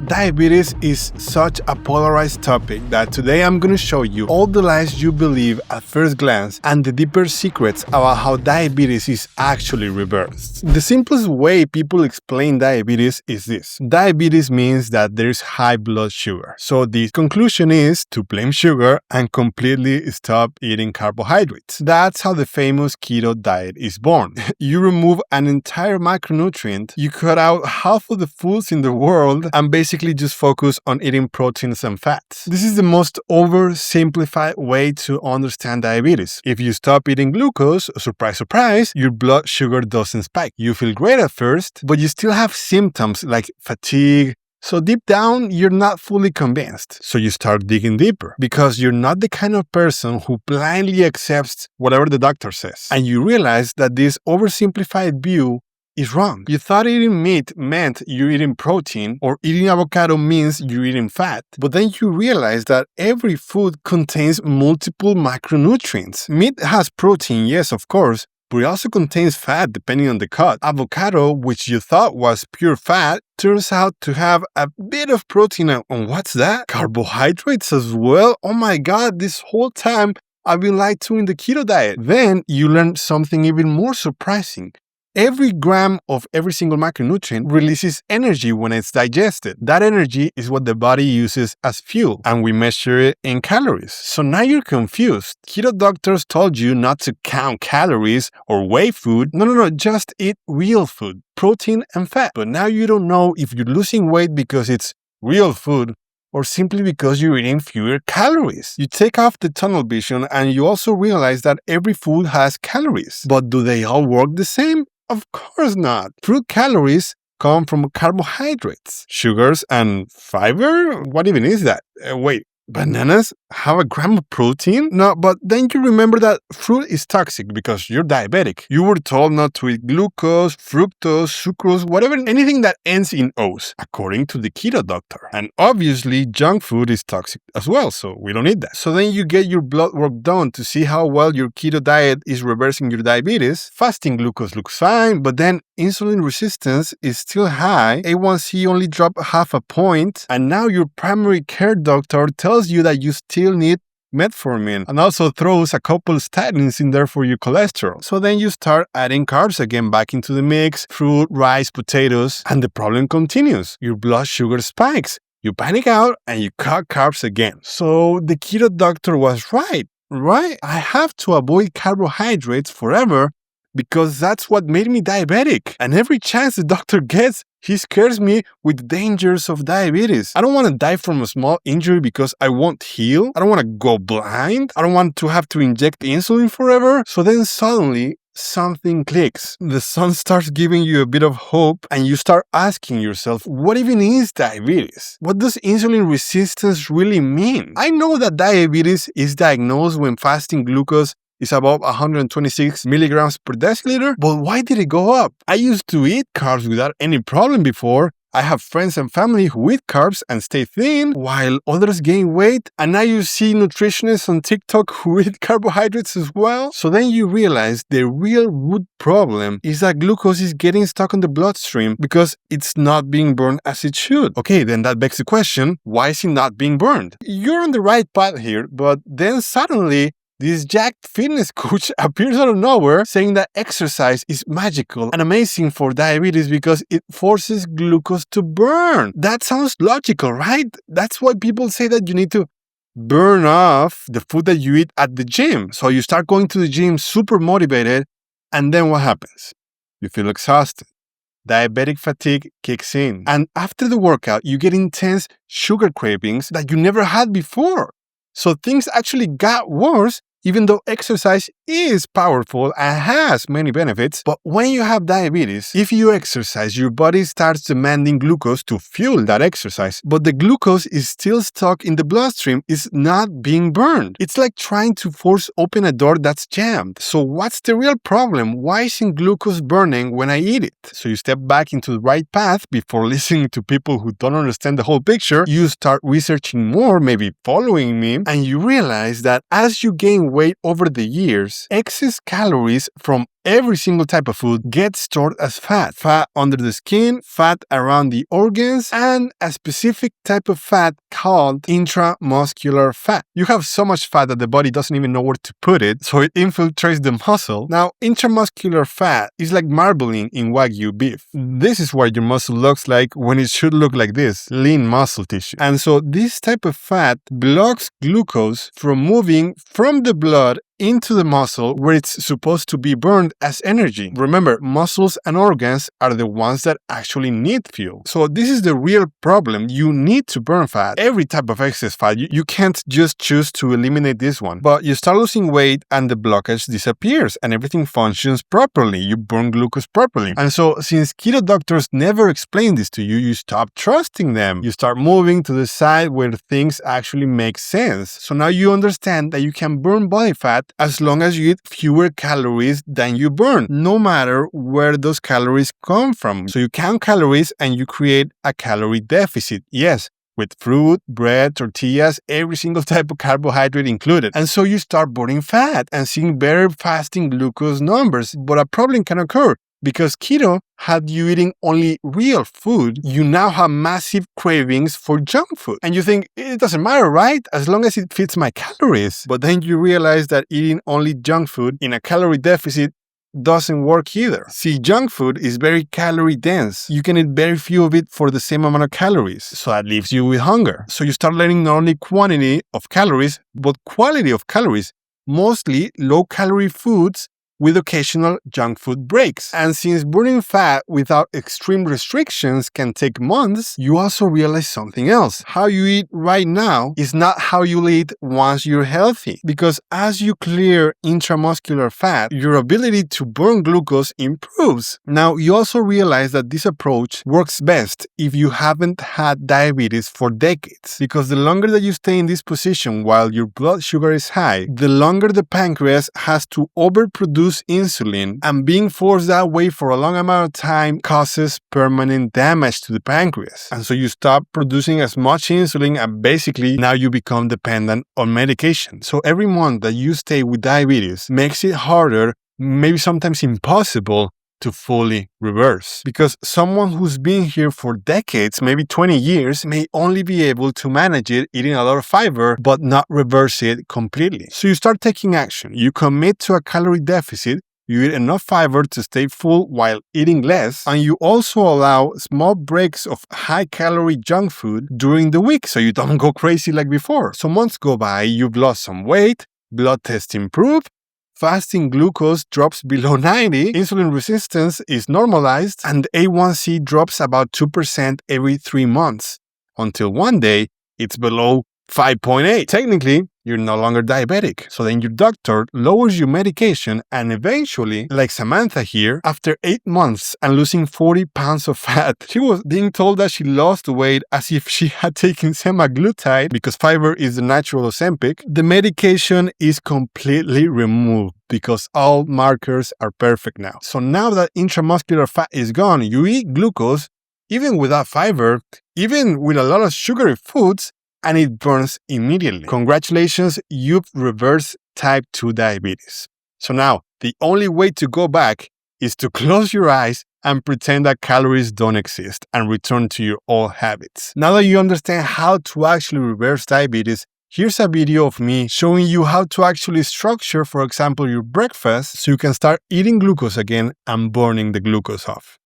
Diabetes is such a polarized topic that today I'm going to show you all the lies you believe at first glance and the deeper secrets about how diabetes is actually reversed. The simplest way people explain diabetes is this. Diabetes means that there's high blood sugar. So the conclusion is to blame sugar and completely stop eating carbohydrates. That's how the famous keto diet is born. You remove an entire macronutrient, you cut out half of the foods in the world, and basically just focus on eating proteins and fats. This is the most oversimplified way to understand diabetes. If you stop eating glucose, surprise, surprise, your blood sugar doesn't spike. You feel great at first, but you still have symptoms like fatigue. So deep down, you're not fully convinced. So you start digging deeper because you're not the kind of person who blindly accepts whatever the doctor says. And you realize that this oversimplified view is wrong. You thought eating meat meant you're eating protein, or eating avocado means you're eating fat. But then you realize that every food contains multiple macronutrients. Meat has protein, yes, of course, but it also contains fat depending on the cut. Avocado, which you thought was pure fat, turns out to have a bit of protein. And what's that? Carbohydrates as well? Oh my God, this whole time I've been lied to in the keto diet. Then you learn something even more surprising. Every gram of every single macronutrient releases energy when it's digested. That energy is what the body uses as fuel, and we measure it in calories. So now you're confused. Keto doctors told you not to count calories or weigh food. No, just eat real food, protein and fat. But now you don't know if you're losing weight because it's real food or simply because you're eating fewer calories. You take off the tunnel vision and you also realize that every food has calories. But do they all work the same? Of course not. True calories come from carbohydrates, sugars, and fiber? What even is that? Wait, bananas have a gram of protein? No, but then you remember that fruit is toxic because you're diabetic. You were told not to eat glucose, fructose, sucrose, whatever, anything that ends in O's, according to the keto doctor. And obviously, junk food is toxic as well, so we don't eat that. So then you get your blood work done to see how well your keto diet is reversing your diabetes. Fasting glucose looks fine, but then insulin resistance is still high. A1C only dropped half a point, and now your primary care doctor tells you that you still need metformin and also throws a couple statins in there for your cholesterol. So then you start adding carbs again back into the mix, fruit, rice, potatoes, and the problem continues. Your blood sugar spikes. You panic out and you cut carbs again. So the keto doctor was right? I have to avoid carbohydrates forever because that's what made me diabetic. And every chance the doctor gets, he scares me with dangers of diabetes. I don't want to die from a small injury because I won't heal. I don't want to go blind. I don't want to have to inject insulin forever. So then suddenly, something clicks. The sun starts giving you a bit of hope and you start asking yourself, what even is diabetes? What does insulin resistance really mean? I know that diabetes is diagnosed when fasting glucose is above 126 milligrams per deciliter, but why did it go up? I used to eat carbs without any problem before. I have friends and family who eat carbs and stay thin, while others gain weight, and now you see nutritionists on TikTok who eat carbohydrates as well. So then you realize the real root problem is that glucose is getting stuck in the bloodstream because it's not being burned as it should. Okay, then that begs the question, why is it not being burned? You're on the right path here, but then suddenly, this jacked fitness coach appears out of nowhere saying that exercise is magical and amazing for diabetes because it forces glucose to burn. That sounds logical, right? That's why people say that you need to burn off the food that you eat at the gym. So you start going to the gym super motivated, and then what happens? You feel exhausted. Diabetic fatigue kicks in. And after the workout, you get intense sugar cravings that you never had before. So things actually got worse. Even though exercise is powerful and has many benefits, but when you have diabetes, if you exercise, your body starts demanding glucose to fuel that exercise, but the glucose is still stuck in the bloodstream, it's not being burned. It's like trying to force open a door that's jammed. So what's the real problem? Why isn't glucose burning when I eat it? So you step back into the right path before listening to people who don't understand the whole picture. You start researching more, maybe following me, and you realize that as you gain weight over the years, excess calories from every single type of food gets stored as fat. Fat under the skin, fat around the organs, and a specific type of fat called intramuscular fat. You have so much fat that the body doesn't even know where to put it, so it infiltrates the muscle. Now, intramuscular fat is like marbling in Wagyu beef. This is what your muscle looks like when it should look like this, lean muscle tissue. And so this type of fat blocks glucose from moving from the blood into the muscle where it's supposed to be burned as energy. Remember, muscles and organs are the ones that actually need fuel. So this is the real problem. You need to burn fat, every type of excess fat. You can't just choose to eliminate this one. But you start losing weight and the blockage disappears and everything functions properly. You burn glucose properly. And so since keto doctors never explain this to you, you stop trusting them. You start moving to the side where things actually make sense. So now you understand that you can burn body fat as long as you eat fewer calories than you burn, no matter where those calories come from. So you count calories and you create a calorie deficit. Yes, with fruit, bread, tortillas, every single type of carbohydrate included. And so you start burning fat and seeing better fasting glucose numbers. But a problem can occur. Because keto had you eating only real food, you now have massive cravings for junk food. And you think, it doesn't matter, right? As long as it fits my calories. But then you realize that eating only junk food in a calorie deficit doesn't work either. See, junk food is very calorie dense. You can eat very few of it for the same amount of calories. So that leaves you with hunger. So you start letting not only quantity of calories, but quality of calories. Mostly low-calorie foods with occasional junk food breaks. And since burning fat without extreme restrictions can take months, you also realize something else. How you eat right now is not how you'll eat once you're healthy. Because as you clear intramuscular fat, your ability to burn glucose improves. Now, you also realize that this approach works best if you haven't had diabetes for decades. Because the longer that you stay in this position while your blood sugar is high, the longer the pancreas has to overproduce insulin, and being forced that way for a long amount of time causes permanent damage to the pancreas. And so you stop producing as much insulin and basically now you become dependent on medication. So every month that you stay with diabetes makes it harder, maybe sometimes impossible, to fully reverse. Because someone who's been here for decades, maybe 20 years, may only be able to manage it eating a lot of fiber, but not reverse it completely. So you start taking action. You commit to a calorie deficit, you eat enough fiber to stay full while eating less, and you also allow small breaks of high-calorie junk food during the week so you don't go crazy like before. So months go by, you've lost some weight, blood tests improve, fasting glucose drops below 90, insulin resistance is normalized, and A1C drops about 2% every 3 months, until one day it's below 5.8. Technically, you're no longer diabetic. So then your doctor lowers your medication and eventually, like Samantha here, after 8 months and losing 40 pounds of fat, she was being told that she lost weight as if she had taken semaglutide because fiber is the natural Ozempic. The medication is completely removed because all markers are perfect now. So now that intramuscular fat is gone, you eat glucose, even without fiber, even with a lot of sugary foods, and it burns immediately. Congratulations, you've reversed type 2 diabetes. So now, the only way to go back is to close your eyes and pretend that calories don't exist and return to your old habits. Now that you understand how to actually reverse diabetes, here's a video of me showing you how to actually structure, for example, your breakfast so you can start eating glucose again and burning the glucose off.